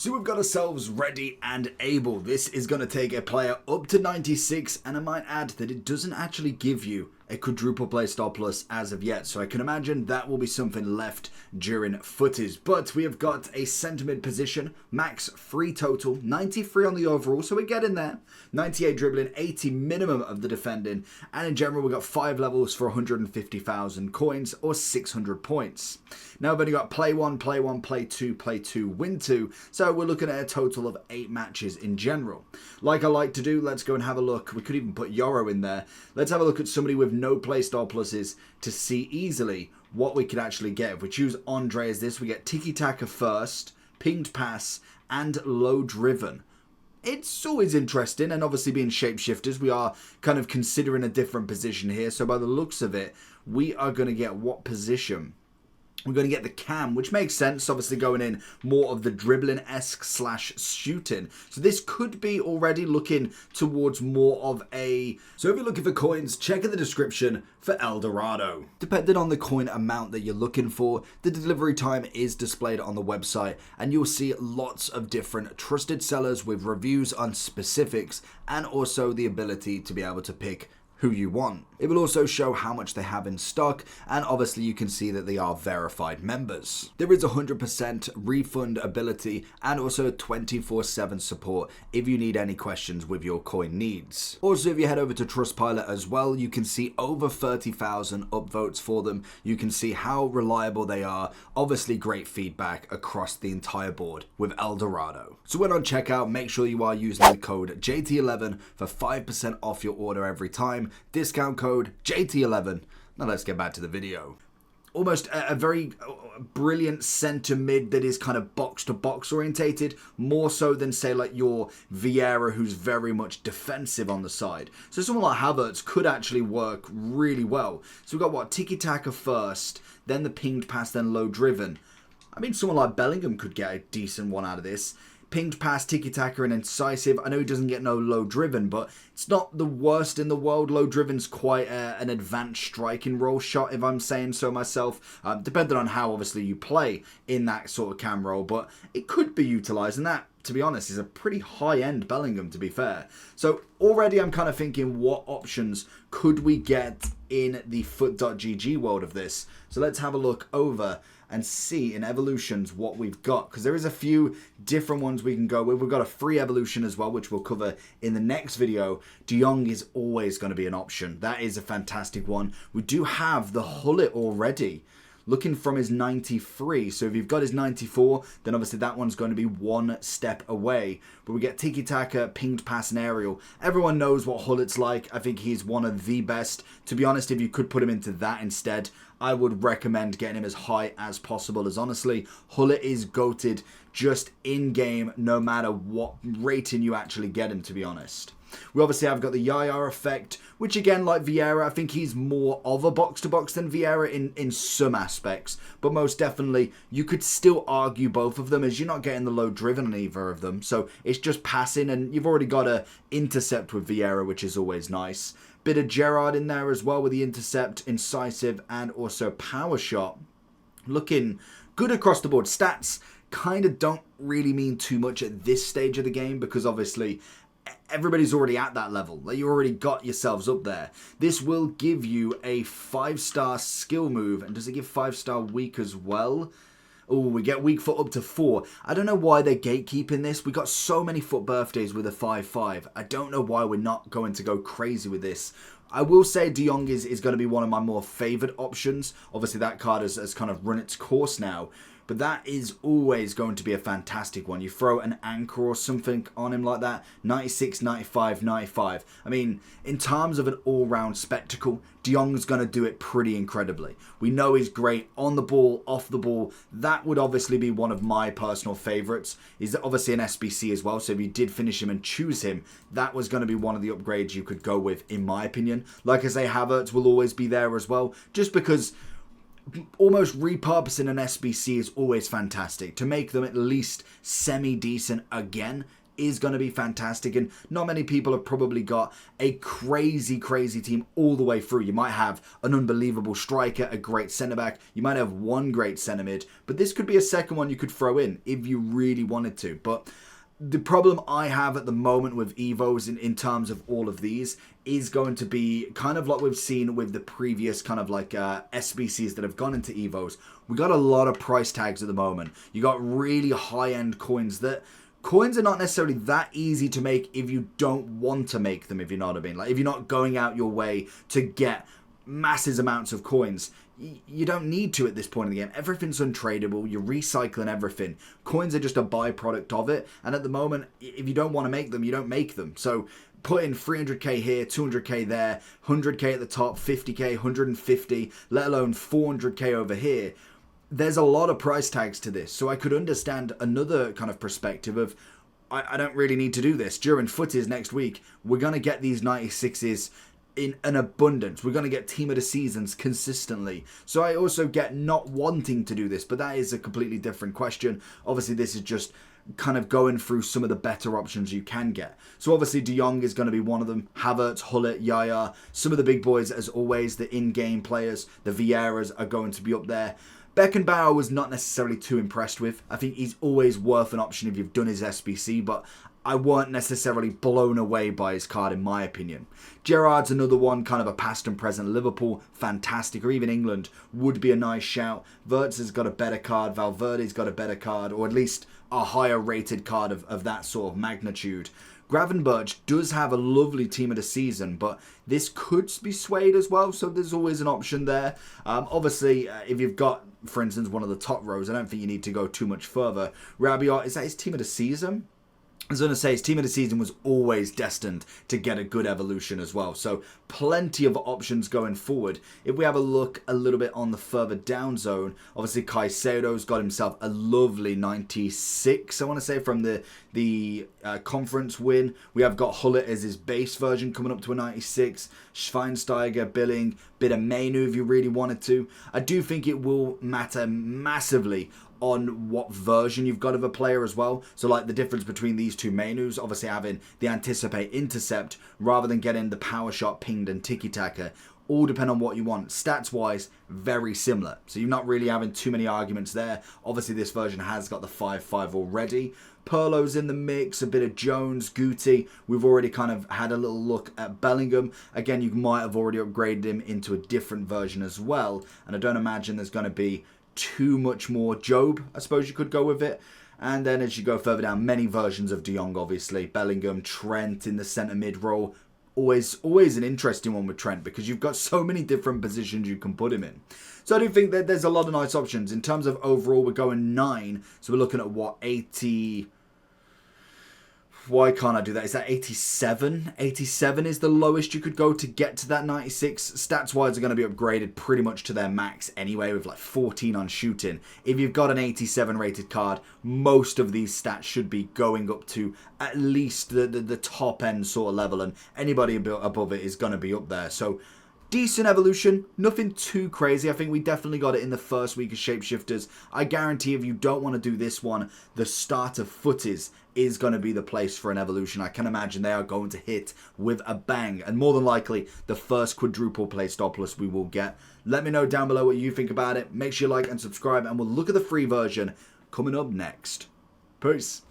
So we've got ourselves ready and able. This is going to take a player up to 96, and I might add that it doesn't actually give you a quadruple playstyle plus as of yet, so I can imagine that will be something left during footies. But we have got a centre mid position, max 3 total, 93 on the overall, so we're getting there. 98 dribbling, 80 minimum of the defending, and in general we've got 5 levels for 150,000 coins or 600 points. Now we've only got play 1, play 1, play 2, play 2, win 2, so we're looking at a total of 8 matches in general. Like I like to do, let's go and have a look. We could even put Yoro in there. Let's have a look at somebody with no playstyle pluses to see easily what we could actually get. If we choose Andre as this, we get Tiki Taka first, pinged pass, and low driven. It's always interesting, and obviously being shapeshifters, we are kind of considering a different position here. So by the looks of it, we are going to get what position? We're going to get the cam, which makes sense, obviously going in more of the dribbling-esque slash shooting. So this could be already looking towards more of a... So if you're looking for coins, check in the description for El Dorado. Depending on the coin amount that you're looking for, the delivery time is displayed on the website, and you'll see lots of different trusted sellers with reviews on specifics, and also the ability to be able to pick who you want. It will also show how much they have in stock, and obviously you can see that they are verified members. There is 100% refund ability and also 24/7 support if you need any questions with your coin needs. Also, if you head over to Trustpilot as well, you can see over 30,000 upvotes for them. You can see how reliable they are. Obviously great feedback across the entire board with El Dorado. So when on checkout, make sure you are using the code JT11 for 5% off your order every time. Discount code JT11. Now let's get back to the video. Almost a very brilliant centre mid that is kind of box to box orientated, more so than say like your Vieira, who's very much defensive on the side. So someone like Havertz could actually work really well. So we've got what, Tiki Taka first, then the pinged pass, then low driven. I mean, someone like Bellingham could get a decent one out of this. Pinged pass, tiki-taka, and incisive. I know he doesn't get no low driven, but it's not the worst in the world. Low driven's quite an advanced striking role shot, if I'm saying so myself, depending on how obviously you play in that sort of cam role, but it could be utilised, and that, to be honest, is a pretty high-end Bellingham, to be fair. So already I'm kind of thinking, what options could we get in the FUT.gg world of this? So let's have a look over and see in evolutions what we've got, because there is a few different ones we can go with. We've got a free evolution as well, which we'll cover in the next video. De Jong is always going to be an option. That is a fantastic one. We do have the Hullet already, looking from his 93. So if you've got his 94, then obviously that one's going to be one step away. But we get Tiki Taka, pinged pass, and aerial. Everyone knows what Hullet's like. I think he's one of the best. To be honest, if you could put him into that instead, I would recommend getting him as high as possible, as honestly, Hullet is goated just in-game, no matter what rating you actually get him, to be honest. We obviously have got the Yaya effect, which again, like Vieira, I think he's more of a box-to-box than Vieira in some aspects. But most definitely, you could still argue both of them, as you're not getting the low driven on either of them. So it's just passing, and you've already got a intercept with Vieira, which is always nice. Bit of Gerrard in there as well with the intercept, incisive, and also power shot. Looking good across the board. Stats kind of don't really mean too much at this stage of the game, because obviously everybody's already at that level. Like, you already got yourselves up there. This will give you a 5-star skill move. And does it give 5-star weak as well? Oh, we get weak foot up to 4. I don't know why they're gatekeeping this. We got so many FUT birthdays with a 5-5. I don't know why we're not going to go crazy with this. I will say De Jong is going to be one of my more favoured options. Obviously, that card has kind of run its course now. But that is always going to be a fantastic one. You throw an anchor or something on him like that. 96, 95, 95. I mean, in terms of an all-round spectacle, De Jong's going to do it pretty incredibly. We know he's great on the ball, off the ball. That would obviously be one of my personal favourites. He's obviously an SBC as well, so if you did finish him and choose him, that was going to be one of the upgrades you could go with, in my opinion. Like I say, Havertz will always be there as well, just because almost repurposing an SBC is always fantastic. To make them at least semi-decent again is going to be fantastic, and not many people have probably got a crazy team all the way through. You might have an unbelievable striker, a great centre-back, you might have one great centre-mid, but this could be a second one you could throw in if you really wanted to. But the problem I have at the moment with Evos in terms of all of these is going to be kind of like we've seen with the previous kind of like SBCs that have gone into Evos. We got a lot of price tags at the moment. You got really high-end coins that... Coins are not necessarily that easy to make if you don't want to make them, if you know what I mean. Like, if you're not going out your way to get massive amounts of coins, you don't need to at this point in the game. Everything's untradeable. You're recycling everything. Coins are just a byproduct of it. And at the moment, if you don't want to make them, you don't make them. So put in 300k here, 200k there, 100k at the top, 50k, 150, let alone 400k over here. There's a lot of price tags to this, so I could understand another kind of perspective of, I don't really need to do this. During footies next week, we're going to get these 96s in an abundance. We're going to get team of the seasons consistently. So I also get not wanting to do this, but that is a completely different question. Obviously, this is just kind of going through some of the better options you can get. So obviously De Jong is going to be one of them. Havertz, Hullet, Yaya, some of the big boys as always, the in-game players, the Vieiras are going to be up there. Beckenbauer was not necessarily too impressed with. I think he's always worth an option if you've done his SBC, but I weren't necessarily blown away by his card in my opinion. Gerrard's another one, kind of a past and present. Liverpool, fantastic, or even England would be a nice shout. Wirtz has got a better card, Valverde's got a better card, or at least a higher rated card of that sort of magnitude. Gravenberch does have a lovely team of the season, but this could be swayed as well, so there's always an option there. Obviously, if you've got, for instance, one of the top rows, I don't think you need to go too much further. Rabiot, is that his team of the season? I was going to say, his team of the season was always destined to get a good evolution as well. So plenty of options going forward. If we have a look a little bit on the further down zone, obviously Caicedo's got himself a lovely 96, I want to say, from the conference win. We have got Hullet as his base version coming up to a 96. Schweinsteiger, Billing, bit of Mainu if you really wanted to. I do think it will matter massively on what version you've got of a player as well. So like the difference between these two menus, obviously having the anticipate intercept rather than getting the power shot pinged and tiki-taka, all depend on what you want. Stats wise, very similar. So you're not really having too many arguments there. Obviously this version has got the 5-5 already. Pirlo's in the mix, a bit of Jones, Guti. We've already kind of had a little look at Bellingham. Again, you might have already upgraded him into a different version as well. And I don't imagine there's going to be too much more. Job, I suppose you could go with it. And then as you go further down, many versions of De Jong, obviously. Bellingham, Trent in the centre mid role. Always an interesting one with Trent because you've got so many different positions you can put him in. So I do think that there's a lot of nice options. In terms of overall, we're going 9. So we're looking at what, 80... Why can't I do that? Is that 87? 87 is the lowest you could go to get to that 96. Stats-wise are going to be upgraded pretty much to their max anyway, with like 14 on shooting. If you've got an 87 rated card, most of these stats should be going up to at least the top end sort of level, and anybody above it is going to be up there. So decent evolution, nothing too crazy. I think we definitely got it in the first week of Shapeshifters. I guarantee if you don't want to do this one, the start of footies is going to be the place for an evolution. I can imagine they are going to hit with a bang, and more than likely the first quadruple play stop loss we will get. Let me know down below what you think about it. Make sure you like and subscribe, and we'll look at the free version coming up next. Peace.